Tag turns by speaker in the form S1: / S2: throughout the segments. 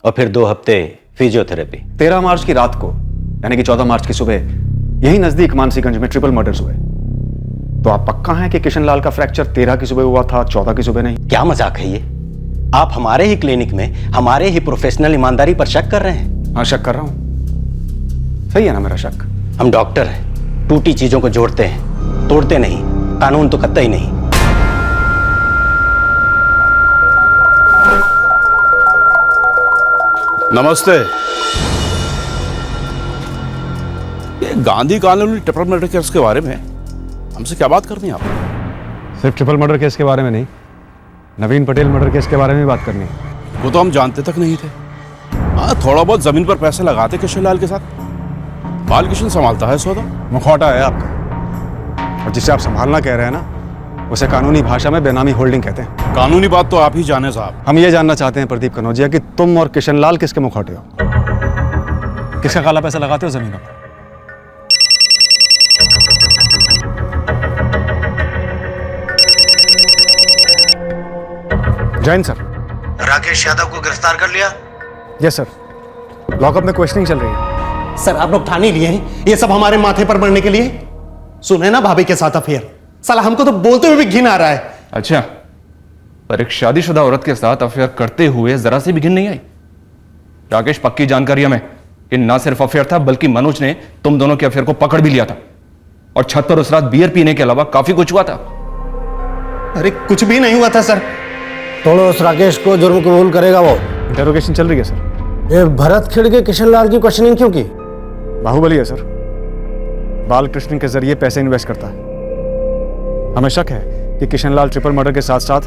S1: और फिर 2 हफ्ते फिजियोथेरेपी।
S2: 13 मार्च की रात को यानी कि 14 मार्च की सुबह यही नजदीक मानसीगंज में ट्रिपल मर्डर्स हुए। तो आप पक्का हैं कि किशनलाल का फ्रैक्चर 13 की सुबह हुआ था, 14 की सुबह नहीं?
S1: क्या मजाक है ये? आप हमारे ही क्लिनिक में हमारे ही प्रोफेशनल ईमानदारी पर शक कर रहे हैं।
S2: हाँ, शक कर रहा हूं। सही है ना मेरा शक?
S1: हम डॉक्टर हैं, टूटी चीजों को जोड़ते हैं, तोड़ते नहीं। कानून तो कतई नहीं।
S3: नमस्ते। ये Gandhi colony triple murder case के बारे में हमसे क्या बात करनी है आपने?
S2: सिर्फ ट्रिपल मर्डर केस के बारे में नहीं, नवीन पटेल मर्डर केस के बारे में भी बात करनी है।
S3: वो तो हम जानते तक नहीं थे। हाँ, थोड़ा बहुत जमीन पर पैसे लगाते किशनलाल के साथ। बालकिशन संभालता है सौदा।
S2: मुखौटा है आपका, और जिसे आप संभालना कह रहे हैं ना, उसे कानूनी भाषा में बेनामी होल्डिंग कहते हैं।
S3: कानूनी बात तो आप ही जाने साहब।
S2: हम ये जानना चाहते हैं प्रदीप कनौजिया कि तुम और किशनलाल किसके मुखौटे हो? किसका काला पैसा लगाते हो जमीनों पर? जैन सर।
S4: राकेश यादव को गिरफ्तार कर लिया?
S2: यस सर, लॉकअप में क्वेश्चनिंग चल रही है।
S4: सर आप लोग ठाने लिए हैं ये सब हमारे माथे पर मरने के लिए? सुने ना भाभी के साथ अफेयर। साला हमको तो बोलते हुए भी घिन आ रहा है।
S5: अच्छा, पर एक शादीशुदा औरत के साथ अफेयर करते हुए जरा सी भी घिन नहीं आई? राकेश, पक्की जानकारी हमें कि ना सिर्फ अफेयर था बल्कि मनोज ने तुम दोनों के अफेयर को पकड़ भी लिया था, और छत पर उस रात बियर पीने के अलावा काफी कुछ हुआ था।
S4: अरे कुछ भी नहीं हुआ था सर।
S6: तोड़ो उस राकेश को, जुर्म कबूल करेगा वो।
S2: इंटेरोगेशन चल रही है सर।
S6: ये भरत खिड़ के किशनलाल की क्वेश्चनिंग क्यों की?
S2: बाहुबली है सर, बालकृष्ण के जरिए पैसे इन्वेस्ट करता है। हमें शक है कि किशनलाल ट्रिपल मर्डर के साथ साथ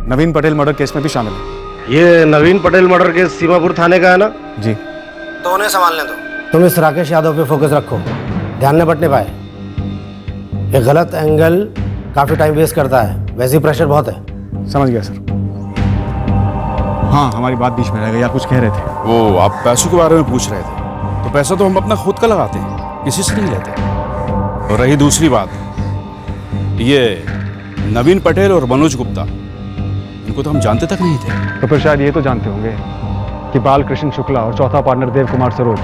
S2: नवीन पटेल मर्डर केस में भी शामिल है।
S6: ये नवीन पटेल मर्डर केस सीमापुर थाने का है ना?
S2: जी।
S6: तो उन्हें संभालने दो। तुम इस राकेश यादव पे फोकस रखो, ध्यान न बटने पाए। ये गलत एंगल काफी टाइम वेस्ट करता है, वैसे ही प्रेशर बहुत है।
S2: समझ गया सर। हाँ, हमारी बात बीच में रह गई, आप कुछ कह रहे थे।
S3: वो आप पैसों के बारे में पूछ रहे थे। तो पैसा तो हम अपना खुद का लगाते हैं, किसी से नहीं लेते। और रही दूसरी बात, ये नवीन पटेल और मनोज गुप्ता, इनको तो हम जानते तक नहीं थे।
S2: तो फिर शायद ये तो जानते होंगे कि बालकृष्ण शुक्ला और चौथा पार्टनर देव कुमार सरोज,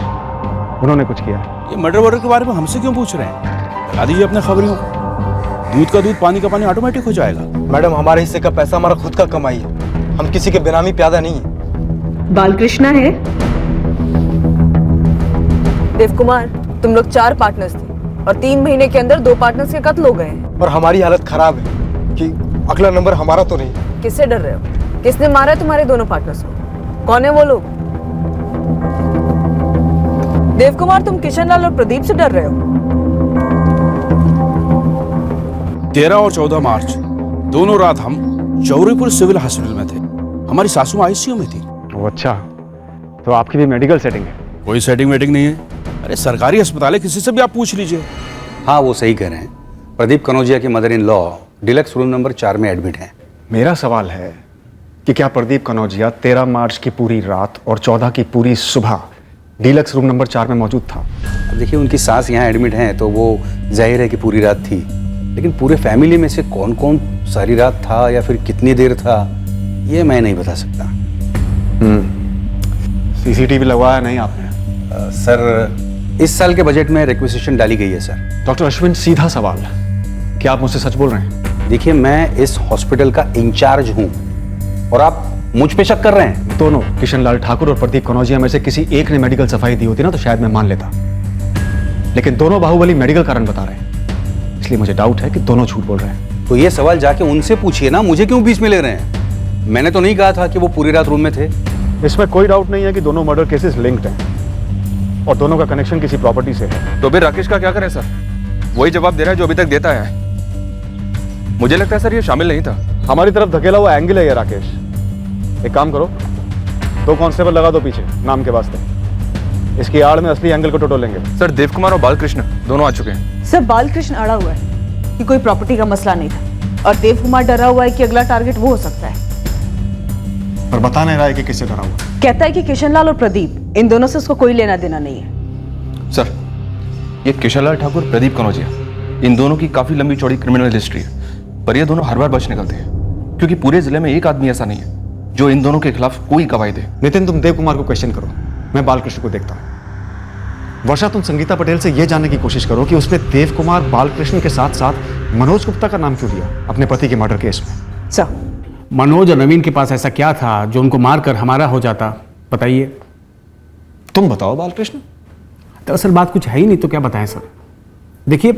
S2: उन्होंने कुछ किया।
S3: ये मर्डर के बारे में हमसे क्यों पूछ रहे हैं? लगा दीजिए अपने खबरियों को। दूध का दूध, पानी का पानी ऑटोमेटिक हो जाएगा।
S7: मैडम, हमारे हिस्से का पैसा हमारा खुद का कमाई है, हम किसी के बेनामी प्यादा नहीं है।
S8: बालकृष्णा है। देव कुमार, तुम लोग 4 पार्टनर्स थे और 3 महीने के अंदर 2 पार्टनर्स के कत्ल हो गए हैं।
S7: और हमारी हालत खराब है कि अगला नंबर हमारा तो नहीं।
S8: किससे डर रहे हो? किसने मारा है तुम्हारे दोनों पार्टनर्स को? कौन है वो लोग? देव कुमार, तुम किशनलाल और प्रदीप से डर रहे हो?
S3: 13 और 14 मार्च दोनों रात हम चौरीपुर सिविल हॉस्पिटल में थे। हमारी सासू आईसीयू में थी।
S2: वो अच्छा, तो आपकी भी मेडिकल सेटिंग है?
S3: कोई सेटिंग वेटिंग नहीं है। अरे सरकारी अस्पताल है, किसी से भी आप पूछ लीजिए।
S9: हाँ, वो सही कह रहे हैं। प्रदीप कनौजिया की mother in law deluxe room number 4 में एडमिट हैं।
S2: मेरा सवाल है कि क्या प्रदीप कनौजिया 13 मार्च की पूरी रात और 14 की पूरी सुबह डीलक्स रूम नंबर 4 में मौजूद था?
S9: अब देखिए, उनकी सास यहाँ एडमिट हैं तो वो जाहिर है कि पूरी रात थी, लेकिन पूरे फैमिली में से कौन कौन सारी रात था या फिर कितनी देर था, ये मैं नहीं बता सकता।
S2: सीसीटीवी लगवाया नहीं आपने?
S9: सर, इस साल के बजट में रिक्वेजिशन डाली गई है सर।
S2: डॉक्टर अश्विन, सीधा सवाल, क्या आप मुझसे सच बोल रहे हैं?
S9: देखिए, मैं इस हॉस्पिटल का इंचार्ज हूँ और आप मुझ पे शक कर रहे हैं।
S2: दोनों, किशनलाल ठाकुर और प्रदीप कनौजिया में से किसी एक ने मेडिकल सफाई दी होती ना तो शायद मैं मान लेता, लेकिन दोनों बाहुबली मेडिकल कारण बता रहे हैं, इसलिए मुझे डाउट है कि दोनों झूठ बोल रहे हैं।
S9: तो ये सवाल जाके उनसे पूछिए ना, मुझे क्यों बीच में ले रहे हैं? मैंने तो नहीं कहा था कि वो पूरी रात रूम में थे।
S2: इसमें कोई डाउट नहीं है कि दोनों मर्डर केसेस लिंक्ड हैं और दोनों का कनेक्शन किसी प्रॉपर्टी से है।
S5: तो फिर राकेश का क्या करें सर? वही जवाब दे रहा है जो अभी तक देता है। मुझे लगता है सर ये शामिल नहीं था।
S2: हमारी तरफ धकेला हुआ एंगल है ये राकेश। एक काम करो, 2 कांस्टेबल लगा दो पीछे नाम के वास्ते, इसकी आड़ में असली एंगल को टटोलेंगे।
S5: सर, देव कुमार और बालकृष्ण दोनों आ चुके हैं।
S8: सर, बालकृष्ण अड़ा हुआ है कि कोई प्रॉपर्टी का मसला नहीं था और देव कुमार डरा हुआ है कि अगला टारगेट वो हो सकता है।
S2: पर बता नहीं रहा है कि किससे डरा हुआ।
S8: कहता है कि किशनलाल और प्रदीप, इन दोनों से उसको कोई लेना देना नहीं है।
S5: सर, ये किशनलाल ठाकुर, प्रदीप कनौजिया, इन दोनों की काफी लंबी चौड़ी क्रिमिनल हिस्ट्री है, पर ये दोनों हर बार बच निकलते हैं क्योंकि पूरे जिले में एक आदमी ऐसा नहीं है जो इन दोनों के खिलाफ कोई गवाही दे।
S2: नितिन, तुम देव कुमार को क्वेश्चन करो, मैं बालकृष्ण को देखता हूँ। वर्षा, तुम संगीता पटेल से यह जानने की कोशिश करो कि उसने देव कुमार बालकृष्ण के साथ साथ मनोज गुप्ता का नाम क्यों लिया अपने पति के मर्डर केस में।
S8: सर,
S10: मनोज और नवीन के पास ऐसा क्या था जो उनको मारकर हमारा हो जाता, बताइए।
S2: तुम बताओ बालकृष्ण।
S10: दरअसल बात कुछ है ही नहीं तो क्या बताएं सर। देखिए,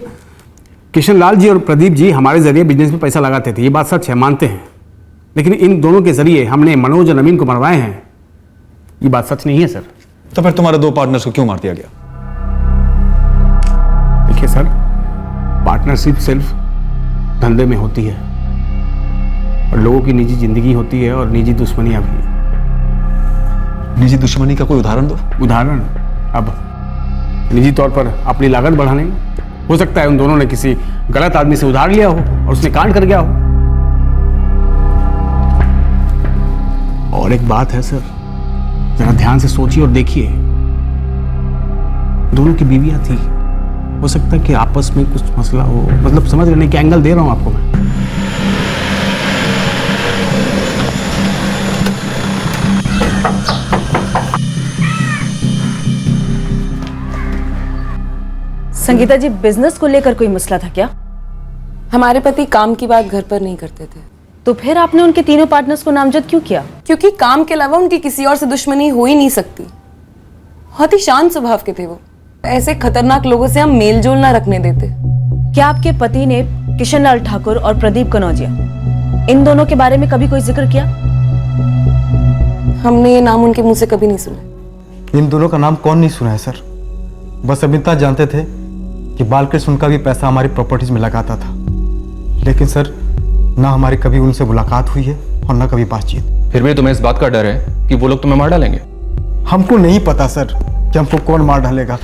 S10: किशन लाल जी और प्रदीप जी हमारे जरिए बिजनेस में पैसा लगाते थे, ये बात सच है, मानते हैं। लेकिन इन दोनों के जरिए हमने मनोज और नवीन को मरवाए हैं, ये बात सच नहीं है सर।
S2: तो फिर तुम्हारे दो पार्टनर्स को क्यों मार दिया गया?
S10: देखिए सर, पार्टनरशिप सिर्फ धंधे में होती है और लोगों की निजी जिंदगी होती है और निजी दुश्मनियां भी।
S2: निजी दुश्मनी का कोई उदाहरण दो।
S10: उदाहरण? अब निजी तौर पर अपनी लागत बढ़ाने, हो सकता है उन दोनों ने किसी गलत आदमी से उधार लिया हो और उसने कांड कर गया हो। और एक बात है सर, जरा ध्यान से सोचिए और देखिए, दोनों की बीवियां थी, हो सकता है कि आपस में कुछ मसला हो, मतलब समझ लेने के एंगल दे रहा हूं आपको मैं।
S8: संगीता जी, बिजनेस को लेकर कोई मसला था क्या?
S11: हमारे पति काम की बात घर पर नहीं करते थे।
S8: तो फिर आपने उनके तीनों पार्टनर्स को नामजद क्यों किया?
S11: क्योंकि काम के अलावा उनकी किसी और से दुश्मनी हो ही नहीं सकती। बहुत ही शांत स्वभाव के थे वो। ऐसे खतरनाक लोगों से हम मेल जोल ना रखने देते।
S8: क्या आपके पति ने किशन लाल ठाकुर और प्रदीप कनौजिया, इन दोनों के बारे में कभी कोई जिक्र किया?
S11: हमने ये नाम उनके मुंह से कभी नहीं सुना।
S7: इन दोनों का नाम कौन नहीं सुना है सर। बस अब इतना जानते थे कि बालकृष्ण उनका भी पैसा हमारी प्रॉपर्टीज में लगाता था, लेकिन सर ना हमारी कभी उनसे मुलाकात हुई है और ना कभी बातचीत।
S5: फिर भी तुम्हें इस बात का डर है कि वो लोग तुम्हें मार डालेंगे?
S7: हमको नहीं पता सर कि हमको कौन मार डालेगा।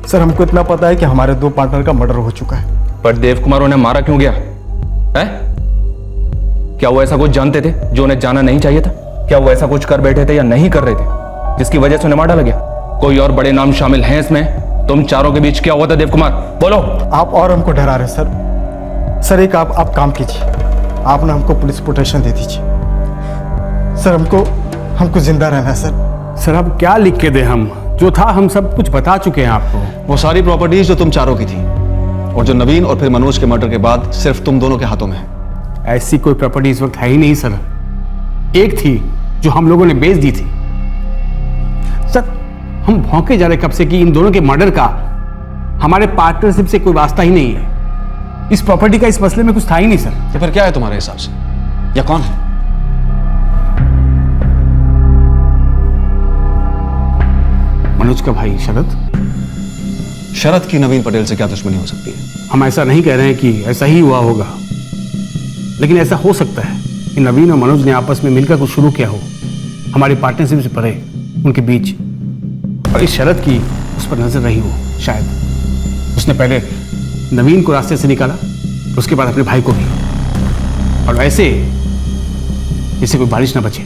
S7: सर हमको इतना पता है कि हमारे दो पार्टनर का मर्डर हो चुका है।
S5: पर देव कुमार उन्हें मारा क्यों गया है? क्या वो ऐसा कुछ जानते थे जो उन्हें जाना नहीं चाहिए था? क्या वो ऐसा कुछ कर बैठे थे या नहीं कर रहे थे जिसकी वजह से उन्हें मार डाला गया? कोई और बड़े नाम शामिल हैं इसमें? तुम चारों के बीच क्या हुआ था देव कुमार, बोलो।
S7: आप और हमको डरा रहे सर। सर एक आप काम कीजिए, आप ना हमको पुलिस प्रोटेक्शन दे दीजिए। सर हमको जिंदा रहना है सर।
S10: सर अब क्या लिख के दे हम? जो था हम सब कुछ बता चुके हैं आपको।
S2: वो सारी प्रॉपर्टीज जो तुम चारों की थी और जो नवीन और फिर मनोज के मर्डर के बाद सिर्फ तुम दोनों के हाथों में है।
S10: ऐसी कोई प्रॉपर्टी इस वक्त है ही नहीं सर। एक थी जो हम लोगों ने बेच दी थी। सर हम भौंके जा रहे कब से कि इन दोनों के मर्डर का हमारे पार्टनरशिप से कोई वास्ता ही नहीं है। इस प्रॉपर्टी का इस मसले में कुछ था ही नहीं सर।
S2: तो फिर क्या है तुम्हारे हिसाब से, या कौन है?
S10: मनोज का भाई शरद।
S2: शरद की नवीन पटेल से क्या दुश्मनी हो सकती है?
S10: हम ऐसा नहीं कह रहे हैं कि ऐसा ही हुआ होगा, लेकिन ऐसा हो सकता है कि नवीन और मनोज ने आपस में मिलकर कुछ शुरू किया हो, हमारी पार्टनरशिप से परे उनके बीच, और इस शरद की उस पर नजर रही हो। शायद उसने पहले नवीन को रास्ते से निकाला, उसके बाद अपने भाई को भी, और ऐसे जिससे कोई बारिश ना बचे।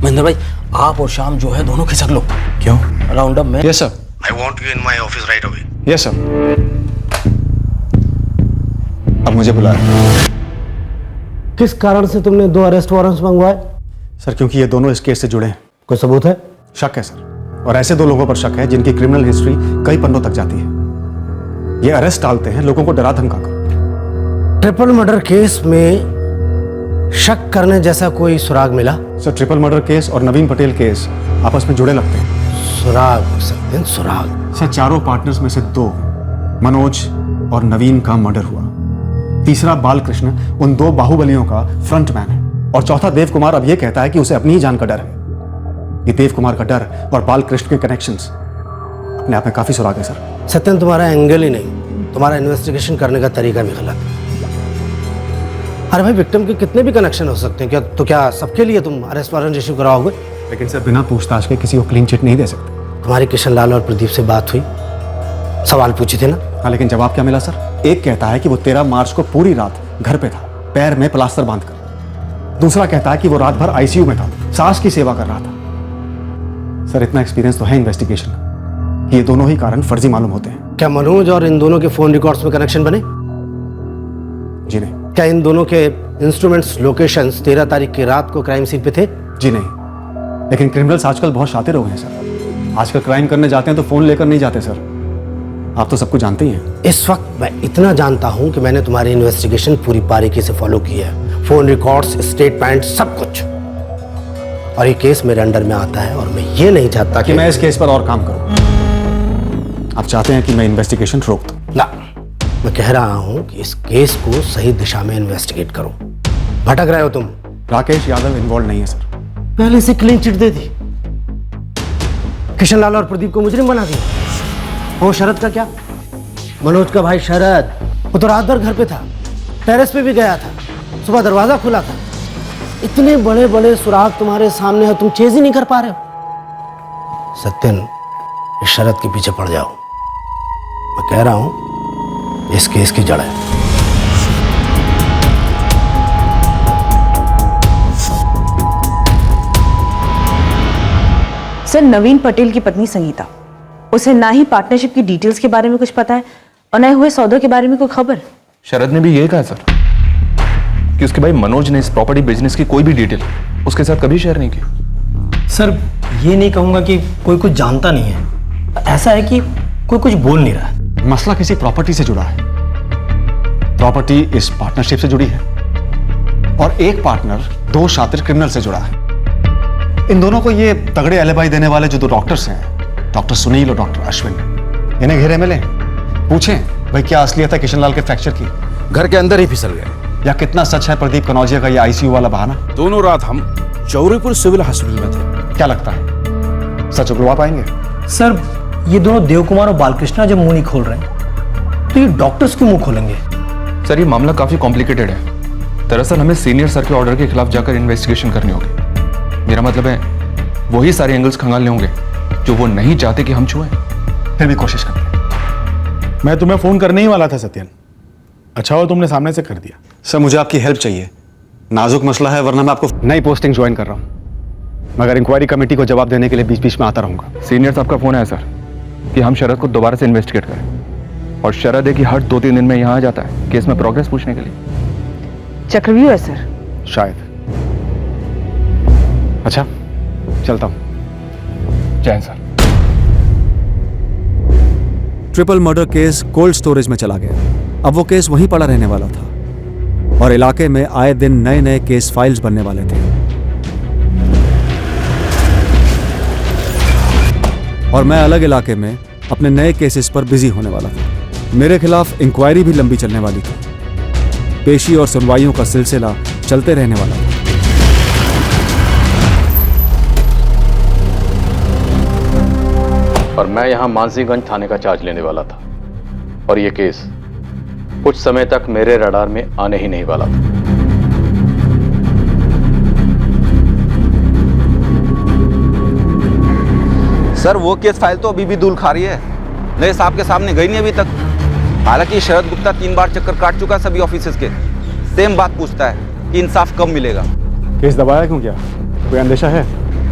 S6: महेंद्र भाई, आप और श्याम जो है दोनों खिसक लो।
S2: क्यों?
S6: राउंड अप में।
S2: Yes sir.
S6: I want you in my office right away.
S2: Yes sir. अब मुझे बुलाया।
S6: किस कारण से तुमने 2 अरेस्ट वारंट्स मंगवाए?
S2: सर क्योंकि ये दोनों इस केस से जुड़े हैं।
S6: कोई सबूत है?
S2: शक है सर, और ऐसे 2 लोगों पर शक है जिनकी क्रिमिनल हिस्ट्री कई पन्नों तक जाती है। ये अरेस्ट डालते हैं लोगों को डरा धमका कर।
S6: ट्रिपल मर्डर केस में शक करने जैसा कोई सुराग मिला?
S2: सर ट्रिपल मर्डर केस और नवीन पटेल केस आपस में जुड़े लगते हैं।
S6: सुराग हो सकते हैं, सुराग।
S2: सर चारों पार्टनर्स में से 2, मनोज और नवीन का मर्डर हुआ। तीसरा बालकृष्ण उन 2 बाहुबलियों का फ्रंट मैन है, और चौथा देव कुमार अब यह कहता है कि उसे अपनी ही जान का डर है। ये देव कुमार का डर और बालकृष्ण के कनेक्शंस अपने आप में काफी सुराग है सर।
S6: सत्यन, तुम्हारा एंगल ही नहीं, तुम्हारा इन्वेस्टिगेशन करने का तरीका भी गलत है। अरे भाई, विक्टिम के कितने भी कनेक्शन हो सकते हैं, क्या सबके लिए तुम अरेस्ट वारंट इशू कराओगे?
S2: लेकिन सर बिना पूछताछ के किसी को क्लीन चिट नहीं दे सकते।
S6: तुम्हारी किशन लाल और प्रदीप से बात हुई? सवाल पूछे थे ना?
S2: हाँ, लेकिन जवाब क्या मिला सर? एक कहता है कि वो 13 मार्च को पूरी रात घर पे था, पैर में प्लास्टर बांधकर। दूसरा कहता है कि वो रात भर आईसीयू में था, सास की सेवा कर रहा था। सर इतना एक्सपीरियंस तो है इन्वेस्टिगेशन का कि ये दोनों ही कारण फर्जी मालूम होते हैं।
S6: क्या मनोज और इन दोनों के फोन रिकॉर्ड्स में कनेक्शन बने?
S2: जी नहीं।
S6: क्या इन दोनों के इंस्ट्रूमेंट्स लोकेशंस 13 तारीख की रात को क्राइम सीन पे थे?
S2: जी नहीं, लेकिन क्रिमिनल्स आजकल बहुत शातिर हो गए हैं सर। आजकल क्राइम करने जाते हैं तो फोन लेकर नहीं जाते सर। आप तो सब कुछ जानते ही हैं।
S6: इस वक्त मैं इतना जानता हूं कि मैंने तुम्हारी इन्वेस्टिगेशन पूरी बारीकी से फॉलो की है, फोन रिकॉर्ड्स, स्टेटमेंट, सब कुछ। और ये केस मेरे अंडर में आता है और मैं ये नहीं चाहता
S2: कि मैं इस केस पर और काम करूं। आप चाहते हैं कि मैं इन्वेस्टिगेशन रोक दूं?
S6: ना, मैं कह रहा हूं कि इस केस को सही दिशा में इन्वेस्टिगेट करो। भटक रहे हो तुम।
S2: राकेश यादव इन्वॉल्व नहीं है सर।
S6: पहले से क्लीन चिट दे दी, किशन लाल और प्रदीप को मुजरिम बना दिया। वो शरद का क्या? मनोज का भाई शरद, वो तो रात भर घर पे था, टेरेस पे भी गया था, सुबह दरवाजा खुला था। इतने बड़े बड़े सुराग तुम्हारे सामने है, तुम चेज ही नहीं कर पा रहे हो। सत्यन, इस शरद के पीछे पड़ जाओ। मैं कह रहा हूं इस केस की जड़ है।
S8: सर, नवीन पटेल की पत्नी संगीता, उसे ना ही पार्टनरशिप की डिटेल्स के बारे में कुछ पता है और न हुए सौदों के बारे में कोई खबर।
S5: शरद ने भी यही कहा सर कि उसके भाई मनोज ने इस प्रॉपर्टी बिजनेस की कोई भी डिटेल उसके साथ कभी शेयर नहीं की।
S12: सर, ये नहीं कहूंगा कि कोई कुछ जानता नहीं है, ऐसा है कि कोई कुछ बोल नहीं रहा है।
S2: मसला किसी प्रॉपर्टी से जुड़ा है। प्रॉपर्टी इस पार्टनरशिप से जुड़ी है और एक पार्टनर 2 शातिर क्रिमिनल से जुड़ा है। इन दोनों को ये तगड़े एलिबाई देने वाले जो 2 डॉक्टर्स हैं, डॉक्टर सुनील और डॉक्टर अश्विन, इन्हें घेरे में लें, पूछें भाई क्या असलियत है किशन लाल के फ्रैक्चर की।
S3: घर के अंदर ही फिसल गए।
S2: या कितना सच है प्रदीप कनौजिया का ये आईसीयू वाला बहाना।
S3: दोनों रात हम चौरीपुर सिविल हॉस्पिटल में थे।
S2: क्या लगता है सच उगलवा पाएंगे?
S12: सर, ये दोनों देव कुमार और बालकृष्णा जब मुंह नहीं खोल रहे हैं तो ये डॉक्टर्स क्यों मुंह खोलेंगे?
S5: सर, ये मामला काफी कॉम्प्लिकेटेड है। दरअसल हमें सीनियर सर के ऑर्डर के खिलाफ जाकर इन्वेस्टिगेशन करनी होगी। मेरा मतलब है वही सारे एंगल्स खंगालने होंगे जो वो नहीं चाहते कि हम छुएं।
S2: फिर भी कोशिश करते हैं।
S10: मैं तुम्हें फोन करने ही वाला था सत्यन, अच्छा हो तुमने सामने से कर दिया।
S2: सर, मुझे आपकी हेल्प चाहिए। नाजुक मसला है, वरना मैं आपको नई पोस्टिंग ज्वाइन कर रहा हूं, मगर इंक्वायरी कमेटी को जवाब देने के लिए बीच बीच में आता रहूंगा।
S5: सीनियर साहब का फोन है सर कि हम शरद को दोबारा से इन्वेस्टिगेट करें और शरद है कि हर 2-3 दिन में यहाँ आ जाता है केस में प्रोग्रेस पूछने के लिए।
S8: चक्रव्यूह है सर।
S2: शायद। अच्छा, चलता हूं।
S5: जय sir.
S2: Triple murder case cold storage में चला गया। अब वो केस वहीं पड़ा रहने वाला था और इलाके में आए दिन नए नए केस फाइल्स बनने वाले थे। और मैं अलग इलाके में अपने नए केसेस पर बिजी होने वाला था। मेरे खिलाफ इंक्वायरी भी लंबी चलने वाली थी। पेशी और सुनवाइयों का सिलसिला चलते रहने वाला था।
S13: और मैं यहां मानसीगंज थाने का चार्ज लेने वाला था और यह केस कुछ समय तक मेरे रडार में आने ही नहीं वाला था।
S9: सर, वो केस फाइल तो अभी भी धूल खा रही है, नए साहब के सामने गई नहीं अभी तक। हालांकि शरद गुप्ता 3 बार चक्कर काट चुका है सभी ऑफिसर्स के। सेम बात पूछता है कि इंसाफ कब मिलेगा।
S2: केस दबाया क्यों? क्या कोई अंदेशा है?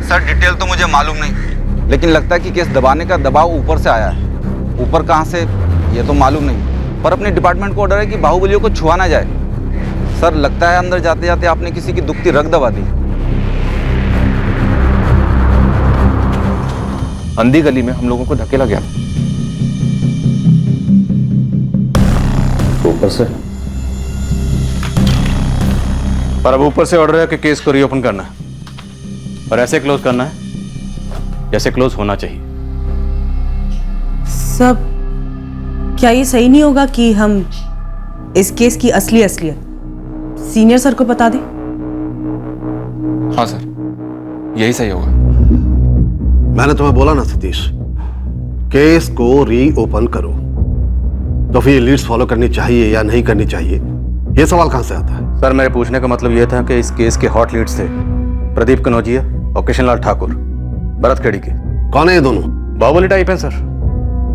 S9: सर, डिटेल तो मुझे मालूम नहीं, लेकिन लगता है कि केस दबाने का दबाव ऊपर से आया है। ऊपर कहाँ से ये तो मालूम नहीं, पर अपने डिपार्टमेंट को ऑर्डर है कि बाहुबलियों को छुआ ना जाए। सर, लगता है अंदर जाते जाते आपने किसी की दुखती रग दबा दी।
S5: अंधी गली में हम लोगों को धकेला गया
S13: ऊपर से, पर अब ऊपर से ऑर्डर है कि केस को रीओपन करना है और ऐसे क्लोज करना है जैसे क्लोज होना चाहिए।
S8: सब, क्या ये सही नहीं होगा कि हम इस केस की असलियत सीनियर सर को बता दें?
S5: हाँ सर, यही सही होगा।
S6: मैंने तुम्हें बोला ना सतीश, केस को रीओपन करो। तो फिर लीड्स फॉलो करनी चाहिए या नहीं करनी चाहिए, ये सवाल कहां से आता है?
S13: सर, मेरे पूछने का मतलब यह था कि इस केस के हॉट लीड्स थे प्रदीप कनौजिया और किशनलाल ठाकुर, भरत खेड़ी के।
S6: कौन है ये दोनों?
S13: बाहुबली टाइप है सर,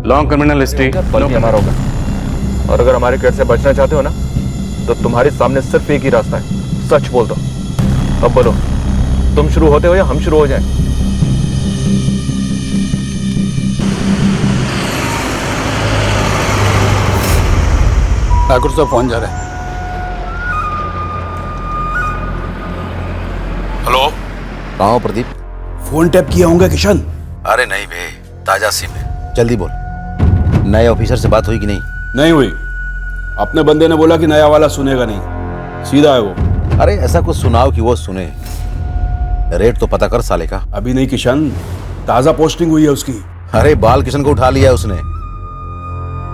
S13: लॉन्ग क्रिमिनल हिस्ट्री।
S5: हमारा होगा और अगर हमारे केस से बचना चाहते हो ना तो तुम्हारे सामने सिर्फ एक ही रास्ता है, सच बोल दो। अब बोलो, तुम शुरू होते हो या हम शुरू हो जाएं?
S3: ठाकुर साहब फोन जा रहे हैं। हेलो,
S14: कहाँ हो प्रदीप?
S3: फोन टैप किया होगा किशन।
S14: अरे नहीं बे, ताजा सिम है, जल्दी बोल। नए ऑफिसर से बात हुई कि नहीं?
S3: नहीं हुई। अपने बंदे ने बोला कि नया वाला सुनेगा नहीं, सीधा है वो।
S14: अरे ऐसा कुछ सुनाओ कि वो सुने। रेट तो पता कर साले का।
S3: अभी नहीं किशन, ताजा पोस्टिंग हुई है उसकी।
S14: अरे बाल किशन को उठा लिया है उसने,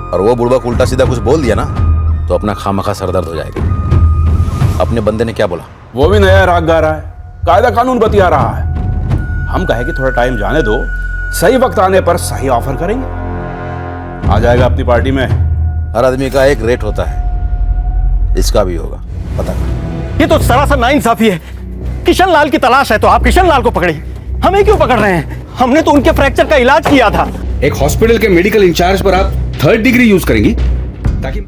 S14: और वो बुढ़वा को उल्टा सीधा कुछ बोल दिया ना तो अपना खामखा सरदर्द हो जाएगा। अपने बंदे ने क्या बोला?
S3: वो भी नया राग गा रहा है, कायदा कानून बतिया रहा है। हम कहे कि थोड़ा टाइम जाने दो, सही वक्त आने पर सही ऑफर करेंगे। आ जाएगा अपनी पार्टी में।
S14: हर आदमी का एक रेट होता है, इसका भी होगा, पता कर।
S4: ये तो सरासर नाइंसाफी है। किशन लाल की तलाश है तो आप किशन लाल को पकड़े, हमें क्यों पकड़ रहे हैं? हमने तो उनके फ्रैक्चर का इलाज किया था।
S3: एक हॉस्पिटल के मेडिकल इंचार्ज पर आप 3rd डिग्री यूज करेंगी ताकि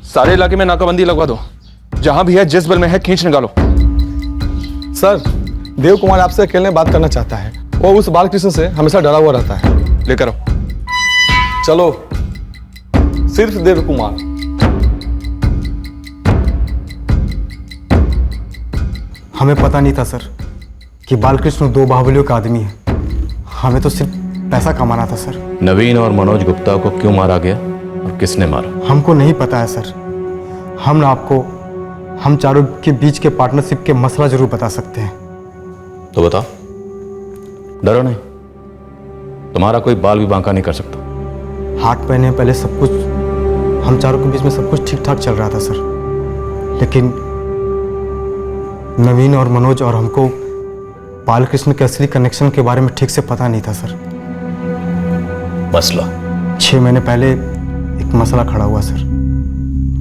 S5: सारे इलाके में नाकाबंदी लगवा दो। जहां भी है, जिस बल में है, खींच निकालो।
S7: सर, देव कुमार आपसे अकेले बात करना चाहता है। वो उस बालकृष्ण से हमेशा डरा हुआ रहता है।
S5: लेकर आओ।
S7: चलो, सिर्फ देव कुमार। हमें पता नहीं था सर कि बालकृष्ण 2 बाहुबलियों का आदमी है। हमें तो सिर्फ पैसा कमाना था सर।
S13: नवीन और मनोज गुप्ता को क्यों मारा गया और किसने मारा?
S7: हमको नहीं पता है सर। हम ना आपको हम चारों के बीच के पार्टनरशिप के मसला जरूर बता सकते हैं।
S13: तो बताओ, डरो नहीं, तुम्हारा कोई बाल भी बांका नहीं कर सकता।
S7: 8 महीने पहले सब कुछ हम चारों के बीच में सब कुछ ठीक ठाक चल रहा था सर, लेकिन नवीन और मनोज और हमको बालकृष्ण के असली कनेक्शन के बारे में ठीक से पता नहीं था सर।
S13: मसला?
S7: 6 महीने पहले एक मसला खड़ा हुआ सर,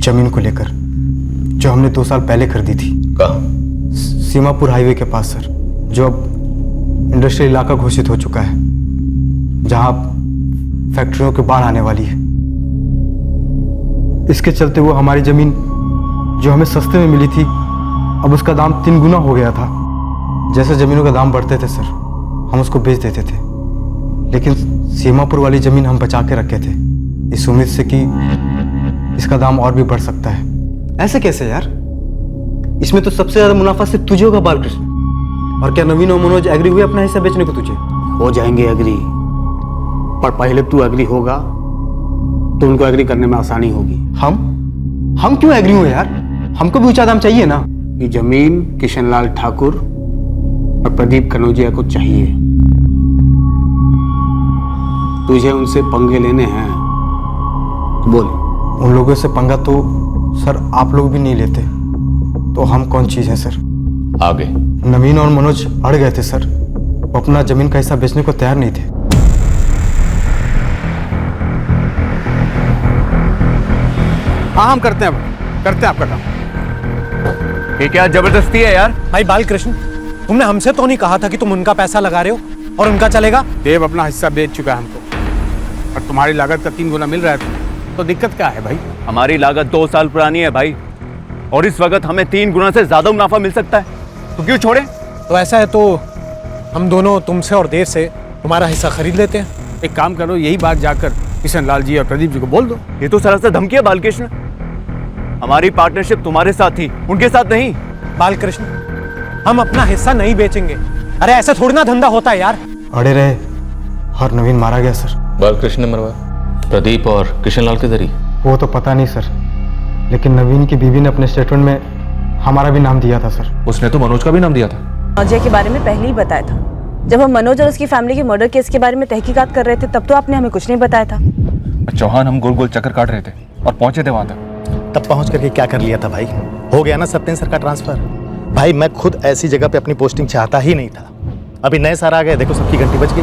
S7: जमीन को लेकर, जो हमने 2 साल पहले खरीदी थी।
S13: कहाँ?
S7: सीमापुर हाईवे के पास सर, जो अब इंडस्ट्रियल इलाका घोषित हो चुका है, जहां फैक्ट्रियों की बाढ़ आने वाली है। इसके चलते वो हमारी जमीन जो हमें सस्ते में मिली थी, अब उसका दाम 3 गुना हो गया था। जैसे जमीनों का दाम बढ़ते थे सर, हम उसको बेच देते थे, लेकिन सीमापुर वाली जमीन हम बचा के रखे थे, इस उम्मीद से कि इसका दाम और भी बढ़ सकता है।
S2: ऐसे कैसे यार? इसमें तो सबसे ज्यादा मुनाफा सिर्फ तुझे होगा बालकृष्ण। और क्या नवीन और मनोज एग्री हुए अपना हिस्सा बेचने को तुझे?
S10: हो जाएंगे एग्री, पर पहले तू एग्री होगा तो उनको एग्री करने में आसानी होगी।
S2: हम क्यों एग्री हुए यार? हमको भी ऊंचा दाम चाहिए ना।
S10: ये जमीन किशनलाल ठाकुर और प्रदीप कनौजिया को चाहिए। तुझे उनसे पंगे लेने हैं, बोल।
S7: उन लोगों से पंगा तो सर आप लोग भी नहीं लेते, तो हम कौन चीज है सर?
S13: आगे?
S7: नवीन और मनोज अड़ गए थे सर, वो अपना जमीन का हिस्सा बेचने को तैयार नहीं थे।
S10: हाँ, हम करते हैं आपका काम।
S5: ये क्या जबरदस्ती है यार?
S4: भाई बालकृष्ण, तुमने हमसे तो नहीं कहा था कि तुम उनका पैसा लगा रहे हो और उनका चलेगा?
S10: देव अपना हिस्सा बेच चुका है हमको, और तुम्हारी लागत का 3 गुना मिल रहा है, तो दिक्कत क्या है भाई?
S5: हमारी लागत 2 साल पुरानी है भाई, और इस वक्त हमें 3 गुना से ज्यादा मुनाफा मिल सकता है, तो क्यों छोड़े?
S4: तो ऐसा है तो हम दोनों तुमसे और देव से तुम्हारा हिस्सा खरीद लेते हैं।
S10: एक काम करो, यही बात जाकर किशनलाल जी और प्रदीप जी को बोल दो।
S5: ये तो सरासर धमकी है बालकृष्ण। हमारी पार्टनरशिप तुम्हारे साथ थी, उनके साथ नहीं।
S4: बालकृष्ण, हम अपना हिस्सा नहीं बेचेंगे। अरे ऐसा थोड़ी ना धंधा होता है यार।
S7: अड़े रहे और नवीन मारा गया सर।
S13: बालकृष्ण ने मरवाया? प्रदीप और किशनलाल के जरिए?
S7: वो तो पता नहीं सर, लेकिन नवीन की बीवी ने अपने स्टेटमेंट में हमारा भी नाम दिया था सर।
S5: उसने तो मनोज का भी नाम दिया था।
S8: मनोज के बारे में पहले ही बताया था। जब हम मनोज और उसकी फैमिली के मर्डर केस के बारे में तहकीकात कर रहे थे, तब तो आपने हमें कुछ नहीं बताया था।
S5: चौहान, हम गोल गोल चक्कर काट रहे थे और पहुंचे थे वहां तक।
S4: तब पहुंच करके क्या कर लिया था भाई? हो गया ना सत्येंद्र सर का ट्रांसफर। भाई मैं खुद ऐसी जगह पे अपनी पोस्टिंग चाहता ही नहीं था। अभी नए सर आ गए, देखो सबकी घंटी बज गई।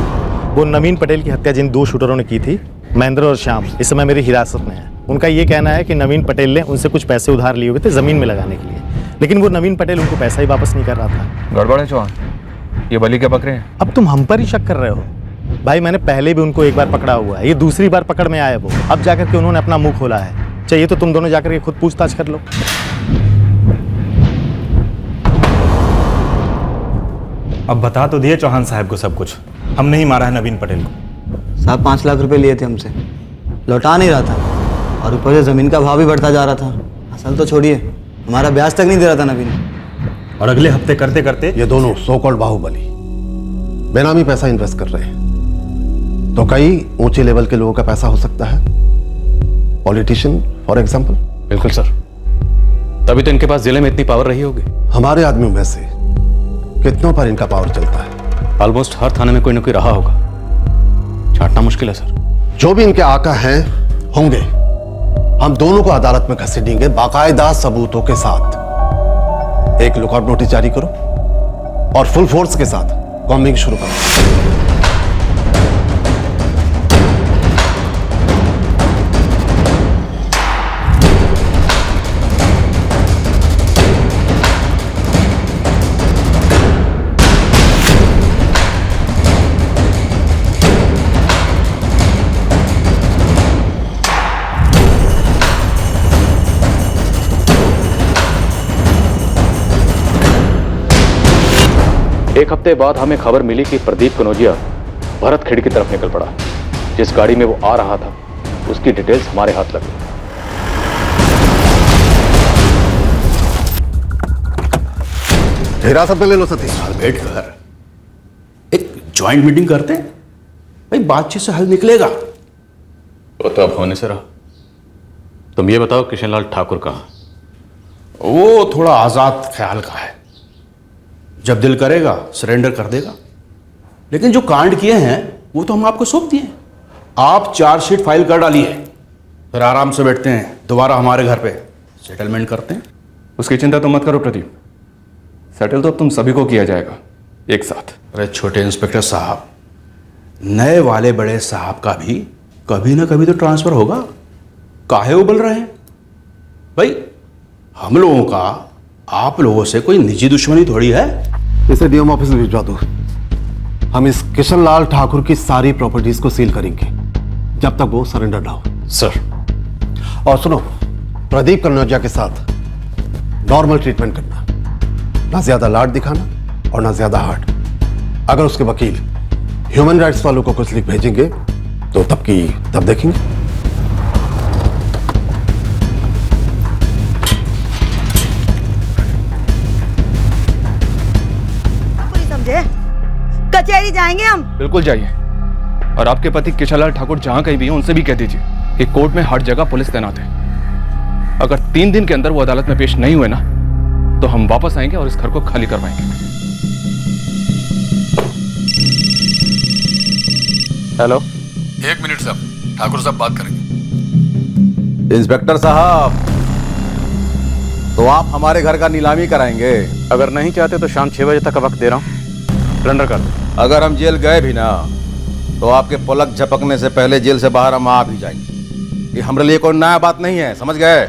S4: वो नवीन पटेल की हत्या जिन 2 शूटरों ने की थी, महेंद्र और श्याम, इस समय मेरी हिरासत में है। उनका ये कहना है कि नवीन पटेल ने उनसे कुछ पैसे उधार लिए हुए थे जमीन में लगाने के लिए, लेकिन वो नवीन पटेल उनको पैसा ही वापस नहीं कर रहा था।
S5: गड़बड़ है चौहान, ये बलि क्या पकड़े हैं?
S4: अब तुम हम पर ही शक कर रहे हो? भाई मैंने पहले भी उनको एक बार पकड़ा हुआ है, ये दूसरी बार पकड़ में आए वो। अब जाकर के उन्होंने अपना मुंह खोला है। चाहिए तो तुम दोनों जाकर के खुद पूछताछ कर लो।
S15: अब बता तो दिए चौहान साहब को सब कुछ। हमने ही मारा है नवीन पटेल को। साहब 5 लाख रुपए लिए थे हमसे, लौटा नहीं रहा था और ऊपर से ज़मीन का भाव भी बढ़ता जा रहा था। असल तो छोड़िए, हमारा ब्याज तक नहीं दे रहा था नवीन।
S2: और अगले हफ्ते करते करते ये दोनों सो कॉल्ड बाहुबली बेनामी पैसा इन्वेस्ट कर रहे हैं। तो कई ऊंचे लेवल के लोगों का पैसा हो सकता है, पॉलिटिशियन फॉर एग्जाम्पल।
S13: बिल्कुल सर, तभी तो इनके पास जिले में इतनी पावर रही होगी।
S2: हमारे आदमियों में से कितनों पर इनका पावर चलता है?
S13: ऑलमोस्ट हर थाने में कोई ना कोई रहा होगा, छांटना मुश्किल है सर।
S2: जो भी इनके आका हैं होंगे, हम दोनों को अदालत में घसीटेंगे बाकायदा सबूतों के साथ। एक लुकआउट नोटिस जारी करो और फुल फोर्स के साथ कॉम्बिंग शुरू करो।
S13: एक हफ्ते बाद हमें खबर मिली कि प्रदीप कनौजिया भरत खेड़ी की तरफ निकल पड़ा। जिस गाड़ी में वो आ रहा था उसकी डिटेल्स हमारे हाथ लग गई।
S2: हिरासत में ले लो सतीश।
S3: बैठ कर एक ज्वाइंट मीटिंग करते हैं भाई, बातचीत से हल निकलेगा।
S13: वो तो अब होने से रहा। तुम ये बताओ किशनलाल ठाकुर कहाँ?
S3: वो थोड़ा आजाद ख्याल का है, जब दिल करेगा सरेंडर कर देगा। लेकिन जो कांड किए हैं वो तो हम आपको सौंप दिए। आप चार्जशीट फाइल कर डालिए, फिर आराम से बैठते हैं, दोबारा हमारे घर पे सेटलमेंट करते हैं।
S5: उसकी चिंता तो मत करो प्रदीप, सेटल तो अब तुम सभी को किया जाएगा एक साथ।
S3: अरे छोटे इंस्पेक्टर साहब, नए वाले बड़े साहब का भी कभी ना कभी तो ट्रांसफर होगा। काहे उबल रहे हैं भाई? हम लोगों का आप लोगों से कोई निजी दुश्मनी थोड़ी है।
S2: इसे डीएम ऑफिस में भिजवा दो। हम इस किशनलाल ठाकुर की सारी प्रॉपर्टीज को सील करेंगे जब तक वो सरेंडर ना हो।
S13: सर।
S2: और सुनो, प्रदीप कनौजिया के साथ नॉर्मल ट्रीटमेंट करना, ना ज्यादा लाड दिखाना और ना ज्यादा हार्ड। अगर उसके वकील ह्यूमन राइट्स वालों को कुछ लिख भेजेंगे तो तब देखेंगे।
S16: कचहरी जाएंगे हम।
S5: बिल्कुल जाइए, और आपके पति किशनलाल ठाकुर जहां कहीं भी हैं उनसे भी कह दीजिए कि कोर्ट में हर जगह पुलिस तैनात है। अगर 3 दिन के अंदर वो अदालत में पेश नहीं हुए ना तो हम वापस आएंगे और इस घर को खाली करवाएंगे।
S13: हेलो।
S14: 1 मिनट साहब, ठाकुर साहब बात करेंगे। इंस्पेक्टर साहब, तो आप हमारे घर का नीलामी कराएंगे?
S13: अगर नहीं चाहते तो शाम 6 बजे तक का वक्त दे रहा हूँ, सरेंडर कर दो।
S14: अगर हम जेल गए भी ना तो आपके पलक झपकने से पहले जेल से बाहर हम आ भी जाएंगे। ये हमारे लिए कोई नया बात नहीं है, समझ गए?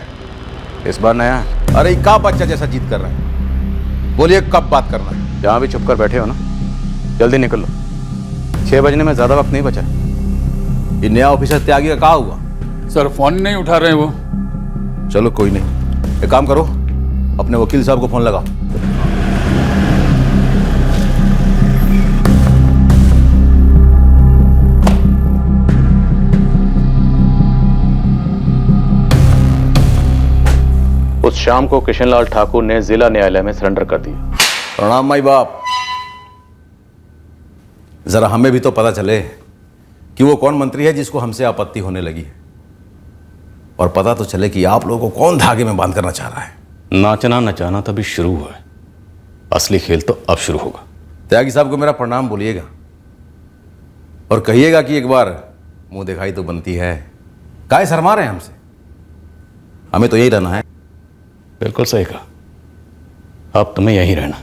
S13: इस बार नया है।
S14: अरे क्या बच्चा जैसा जीत कर रहे हैं? बोलिए कब बात करना है?
S13: जहाँ भी छुप कर बैठे हो ना, जल्दी निकल लो। 6 बजने में ज्यादा वक्त नहीं बचा।
S14: ये नया ऑफिसर त्यागी का क्या हुआ?
S3: सर फोन नहीं उठा रहे वो।
S14: चलो कोई नहीं, एक काम करो, अपने वकील साहब को फोन लगाओ।
S13: उस शाम को किशनलाल ठाकुर ने जिला न्यायालय में सरेंडर कर दिया।
S14: प्रणाम माई बाप। जरा हमें भी तो पता चले कि वो कौन मंत्री है जिसको हमसे आपत्ति होने लगी है, और पता तो चले कि आप लोगों को कौन धागे में बांध करना चाह रहा है।
S13: नाचना नचाना तभी शुरू हुआ है, असली खेल तो अब शुरू होगा।
S14: त्यागी साहब को मेरा प्रणाम बोलिएगा और कहिएगा कि एक बार मुंह दिखाई तो बनती है। काहे शर्मा रहे हैं हमसे? हमें तो यही रहना है।
S13: बिल्कुल सही कहा, अब तुम्हें यहीं रहना।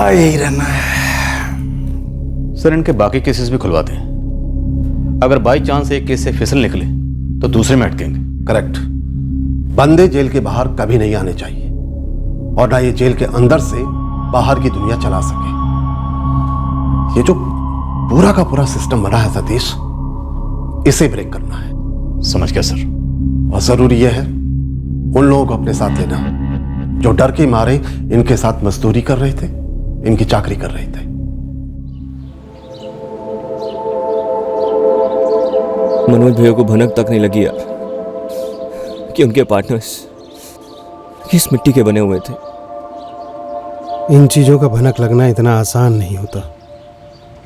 S14: यही रहना है।
S13: सर, इनके बाकी केसेस भी खुलवाते हैं। अगर बाई चांस एक केस से फिसल निकले तो दूसरे में अटकेंगे।
S2: करेक्ट। बंदे जेल के बाहर कभी नहीं आने चाहिए, और ना ये जेल के अंदर से बाहर की दुनिया चला सके। ये जो पूरा का पूरा सिस्टम बना है सतीश, इसे ब्रेक करना है।
S13: समझ गया सर।
S2: और जरूरी यह है उन लोगों को अपने साथ लेना जो डर के मारे इनके साथ मजदूरी कर रहे थे, इनकी चाकरी कर रहे थे।
S16: मनोज भैया को भनक तक नहीं लगी यार कि उनके पार्टनर्स किस मिट्टी के बने हुए थे।
S17: इन चीज़ों का भनक लगना इतना आसान नहीं होता,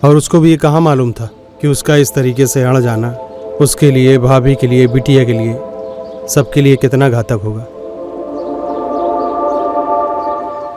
S17: और उसको भी ये कहाँ मालूम था कि उसका इस तरीके से अड़ जाना उसके लिए, भाभी के लिए, बिटिया के लिए, सबके लिए कितना घातक होगा।